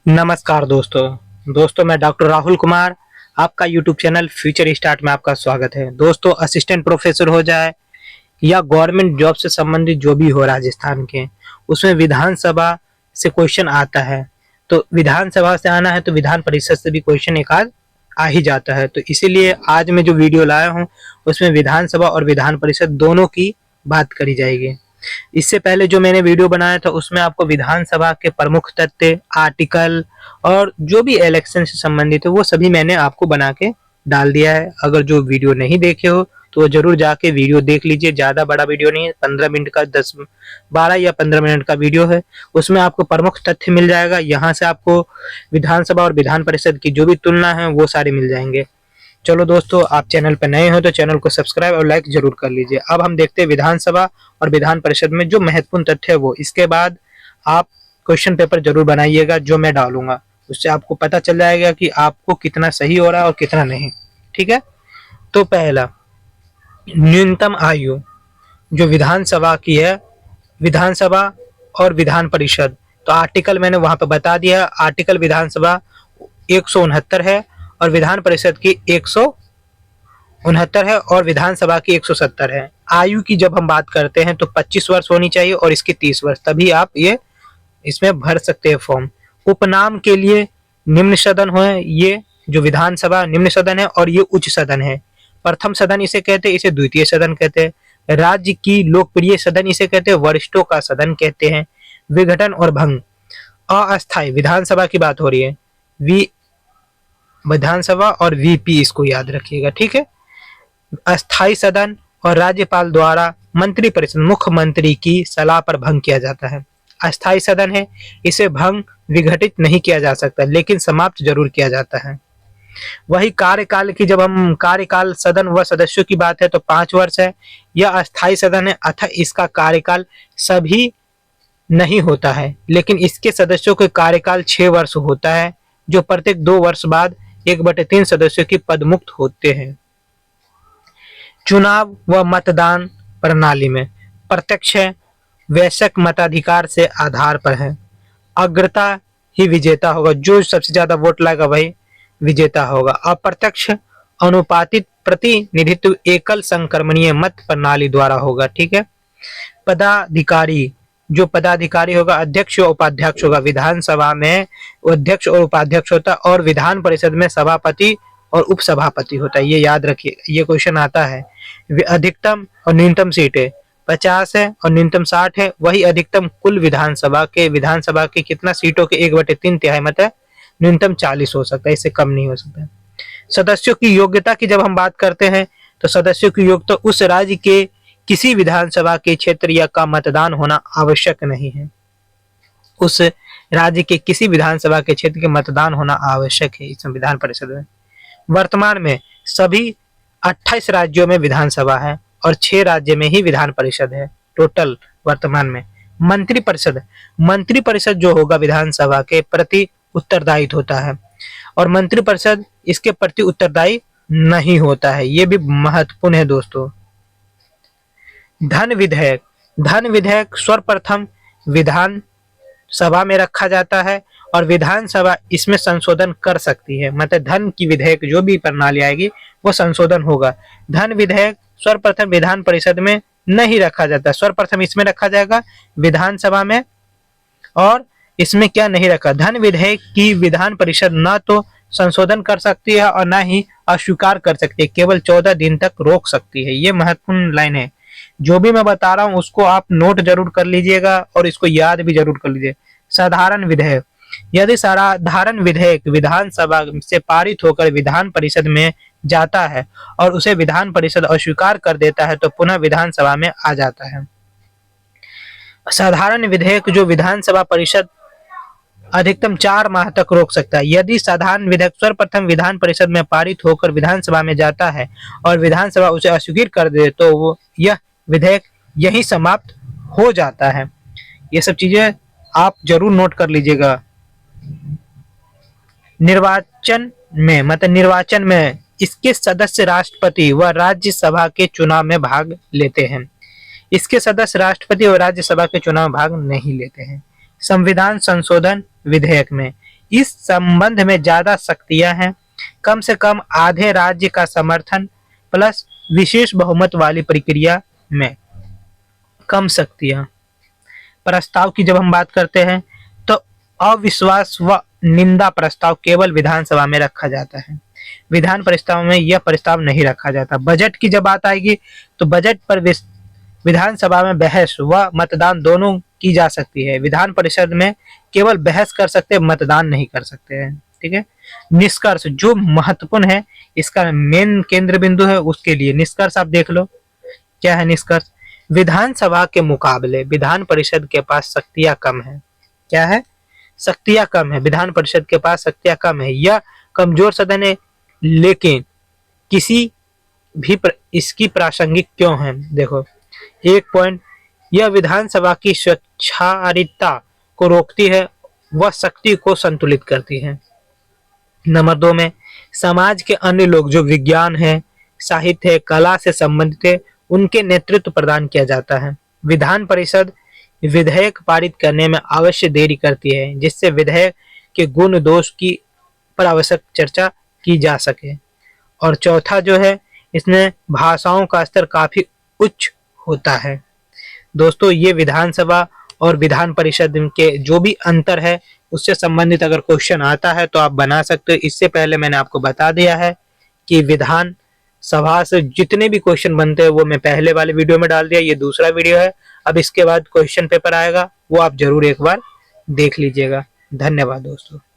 नमस्कार दोस्तों मैं डॉक्टर राहुल कुमार। आपका यूट्यूब चैनल फ्यूचर स्टार्ट में आपका स्वागत है। दोस्तों, असिस्टेंट प्रोफेसर हो जाए या गवर्नमेंट जॉब से संबंधित जो भी हो राजस्थान के, उसमें विधानसभा से क्वेश्चन आता है। तो विधानसभा से आना है तो विधान परिषद से भी क्वेश्चन एक आध आ ही जाता है। तो इसीलिए आज मैं जो वीडियो लाया हूँ उसमें विधानसभा और विधान परिषद दोनों की बात करी जाएगी। इससे पहले जो मैंने वीडियो बनाया था उसमें आपको विधानसभा के प्रमुख तथ्य, आर्टिकल और जो भी इलेक्शन से संबंधित है वो सभी मैंने आपको बना के डाल दिया है। अगर जो वीडियो नहीं देखे हो तो जरूर जाके वीडियो देख लीजिए। ज़्यादा बड़ा वीडियो नहीं है, 15 मिनट का 12 या 15 मिनट का वीडियो है। उसमें आपको प्रमुख तथ्य मिल जाएगा। यहाँ से आपको विधानसभा और विधान परिषद की जो भी तुलना है वो सारे मिल जाएंगे। चलो दोस्तों, आप चैनल पर नए हो तो चैनल को सब्सक्राइब और लाइक जरूर कर लीजिए। अब हम देखते हैं विधानसभा और विधान परिषद में जो महत्वपूर्ण तथ्य है वो। इसके बाद आप क्वेश्चन पेपर जरूर बनाइएगा जो मैं डालूंगा, उससे आपको पता चल जाएगा कि आपको कितना सही हो रहा है और कितना नहीं। ठीक है, तो पहला, न्यूनतम आयु जो विधानसभा की है, विधानसभा और विधान परिषद, तो आर्टिकल मैंने वहां पर बता दिया। आर्टिकल विधानसभा 169 है और विधान परिषद की 169 है और विधानसभा की 170 है। आयु की जब हम बात करते हैं तो 25 वर्ष होनी चाहिए और इसकी 30 वर्ष, तभी आप ये इसमें भर सकते हैं फॉर्म। उपनाम के लिए निम्न सदन है, ये जो विधानसभा निम्न सदन है और ये उच्च सदन है। प्रथम सदन इसे कहते हैं, इसे द्वितीय सदन कहते हैं। राज्य की लोकप्रिय सदन इसे कहते हैं, वरिष्ठों का सदन कहते हैं। विघटन और भंग, अस्थायी विधानसभा की बात हो रही है, विधानसभा और वीपी इसको याद रखिएगा। ठीक है, अस्थायी सदन और राज्यपाल द्वारा मंत्रिपरिषद मुख्यमंत्री की सलाह पर भंग किया जाता है। अस्थायी सदन है, इसे भंग विघटित नहीं किया जा सकता लेकिन समाप्त जरूर किया जाता है। वही कार्यकाल की, जब हम कार्यकाल सदन व सदस्यों की बात है तो 5 वर्ष है। यह अस्थायी सदन है अतः इसका कार्यकाल सभी नहीं होता है, लेकिन इसके सदस्यों के कार्यकाल 6 वर्ष होता है, जो प्रत्येक 2 वर्ष बाद 1/3 सदस्यों की पदमुक्त होते हैं। चुनाव व मतदान प्रणाली में प्रत्यक्ष है, वैश्विक मताधिकार से आधार पर है। अग्रता ही विजेता होगा, जो सबसे ज्यादा वोट लाएगा वही विजेता होगा। अप्रत्यक्ष अनुपातित प्रतिनिधित्व एकल संक्रमणीय मत प्रणाली द्वारा होगा। ठीक है, पदाधिकारी, जो पदाधिकारी होगा अध्यक्ष और उपाध्यक्ष होगा। विधानसभा में अध्यक्ष और उपाध्यक्ष होता है और विधान परिषद में सभापति और उपसभापति होता है, ये याद रखिए, ये क्वेश्चन आता है। अधिकतम और न्यूनतम सीटें 50 है और न्यूनतम 60 है। वही अधिकतम कुल विधानसभा के कितना सीटों के 1/3 मत है, न्यूनतम 40 हो सकता है, इससे कम नहीं हो सकता। सदस्यों की योग्यता की जब हम बात करते हैं तो सदस्यों की योग्यता उस राज्य के किसी विधानसभा के क्षेत्र या का मतदान होना आवश्यक नहीं है। उस राज्य के किसी विधानसभा के क्षेत्र के मतदान होना आवश्यक है इस विधान परिषद में। वर्तमान में सभी 28 राज्यों में विधानसभा है और 6 राज्य में ही विधान परिषद है टोटल वर्तमान में। मंत्री परिषद जो होगा विधानसभा के प्रति उत्तरदायित्व होता है और मंत्री परिषद इसके प्रति उत्तरदायी नहीं होता है, ये भी महत्वपूर्ण है दोस्तों। धन विधेयक सर्वप्रथम विधान सभा में रखा जाता है और विधानसभा इसमें संशोधन कर सकती है। मतलब धन की विधेयक जो भी प्रणाली आएगी वो संशोधन होगा। धन विधेयक सर्वप्रथम विधान परिषद में नहीं रखा जाता, सर्वप्रथम इसमें रखा जाएगा विधानसभा में। और इसमें क्या नहीं रखा, धन विधेयक की विधान परिषद ना तो संशोधन कर सकती है और ना ही अस्वीकार कर सकती है, केवल 14 दिन तक रोक सकती है। ये महत्वपूर्ण लाइन है। जो भी मैं बता रहा हूँ उसको आप नोट जरूर कर लीजिएगा और इसको याद भी जरूर कर लीजिए। साधारण विधेयक, यदि साधारण विधेयक विधानसभा से पारित होकर विधान परिषद में जाता है और उसे विधान परिषद अस्वीकार कर देता है तो पुनः विधानसभा में आ जाता है। साधारण विधेयक जो विधानसभा परिषद अधिकतम 4 माह तक रोक सकता है। यदि साधारण विधेयक सर्वप्रथम विधान परिषद में पारित होकर विधानसभा में जाता है और विधानसभा उसे अस्वीकृत कर दे तो वो यह विधेयक यही समाप्त हो जाता है। ये सब चीजें आप जरूर नोट कर लीजिएगा। निर्वाचन में इसके सदस्य राष्ट्रपति व राज्यसभा के चुनाव में भाग लेते हैं। इसके सदस्य राष्ट्रपति और राज्यसभा के चुनाव में भाग नहीं लेते हैं। संविधान संशोधन विधेयक में इस संबंध में ज्यादा शक्तियां हैं, कम से कम आधे राज्य का समर्थन प्लस विशेष बहुमत वाली प्रक्रिया में कम शक्तियां। प्रस्ताव की जब हम बात करते हैं तो अविश्वास व निंदा प्रस्ताव केवल विधानसभा में रखा जाता है, विधान प्रस्ताव में यह प्रस्ताव नहीं रखा जाता। बजट की जब बात आएगी तो बजट पर विधानसभा में बहस व मतदान दोनों की जा सकती है। विधान परिषद में केवल बहस कर सकते हैं, मतदान नहीं कर सकते हैं। ठीक है। निष्कर्ष जो महत्वपूर्ण है, इसका मेन केंद्र बिंदु है, उसके लिए निष्कर्ष आप देख लो। क्या है निष्कर्ष? विधानसभा के मुकाबले विधान परिषद के पास शक्तियां कम है। क्या है? शक्तियां कम है, विधान परिषद के पास शक्तियां कम है। यह कमजोर सदन है, लेकिन किसी भी इसकी प्रासंगिक क्यों है? देखो, एक पॉइंट, यह विधानसभा की स्वैच्छारिता को रोकती है, वह शक्ति को संतुलित करती है। नंबर 2 में समाज के अन्य लोग जो विज्ञान है, साहित्य है, कला से संबंधित है, उनके नेतृत्व प्रदान किया जाता है। विधान परिषद विधेयक पारित करने में अवश्य देरी करती है, जिससे विधेयक के गुण दोष की पर आवश्यक चर्चा की जा सके। और चौथा जो है, इसमें भाषाओं का स्तर काफी उच्च होता है। दोस्तों, ये विधानसभा और विधान परिषद के जो भी अंतर है उससे संबंधित अगर क्वेश्चन आता है तो आप बना सकते हो। इससे पहले मैंने आपको बता दिया है कि विधान सभा से जितने भी क्वेश्चन बनते हैं वो मैं पहले वाले वीडियो में डाल दिया, ये दूसरा वीडियो है। अब इसके बाद क्वेश्चन पेपर आएगा, वो आप जरूर एक बार देख लीजिएगा। धन्यवाद दोस्तों।